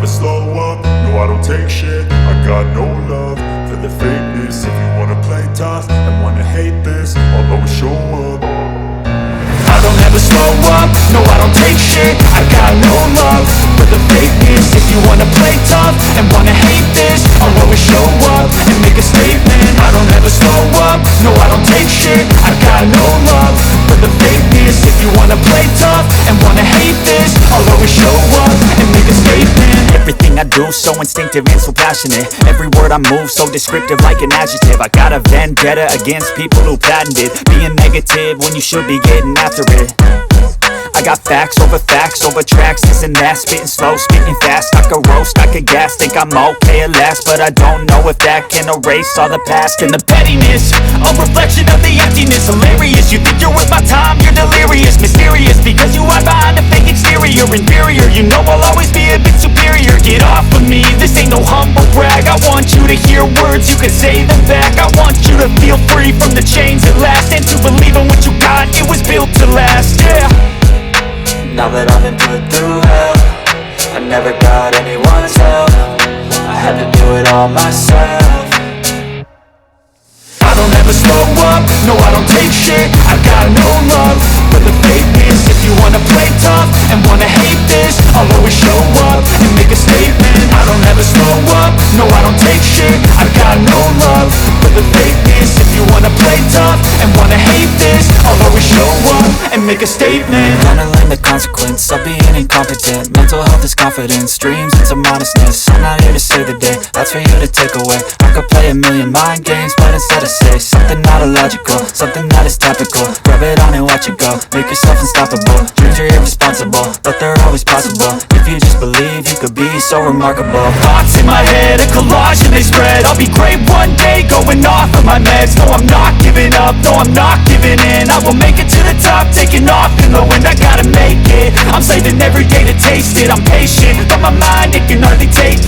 slow up, no I don't take shit. I got no love for the fakeness. If you wanna play tough and wanna hate this, I'll always show up. I don't ever slow up, no I don't take shit. I got no love for the fakeness. If you wanna play tough and wanna hate this, I'll always show up and make a statement. I don't ever slow up, no I don't take shit. I got no love for the fakeness. If you wanna play tough and wanna hate this, I'll always show up and make a statement. Everything I do so instinctive and so passionate. Every word I move so descriptive like an adjective. I got a vendetta against people who patented being negative when you should be getting after it. I got facts over tracks, this and that. Spitting slow, spitting fast, I could roast, I could gas. Think I'm okay at last, but I don't know if that can erase all the past. And the pettiness, a reflection of the emptiness. Hilarious, you think you're worth my time, you're delirious. Mysterious, because you hide behind a fake exterior. Inferior, you know I'll always be a bit superior. Get off of me, this ain't no humble brag. I want you to hear words, you can say them back. I want you to feel free from the chains at last, and to believe in what you got, it was built to last, yeah. Now that I've been put through hell, I never got anyone's help. I had to do it all myself. I don't ever slow up, no I don't take shit. I got no love for the fakeness. If you wanna play tough and wanna hate this, I'll always show up and make a statement. I don't ever slow up, no I don't take shit. I got no love for the fakeness. If you wanna play tough and wanna hate this, I'll always show up and make a statement. Gonna learn the consequence of being incompetent. Mental health is confidence, dreams into modestness. I'm not here to save the day, that's for you to take away. I could play a million mind games, but instead I say something not illogical, something that is topical. Rub it on and watch it go, make yourself unstoppable. Dreams are irresponsible, but they're always possible. If you just believe, you could be so remarkable. Thoughts in my head, a collage and they spread. I'll be great one day, going off of my meds. No, I'm not giving up, no, I'm not giving in. I will make it to the top, taking off in the wind. I gotta make it, I'm saving every day to taste it. I'm patient, but my mind, it can hardly take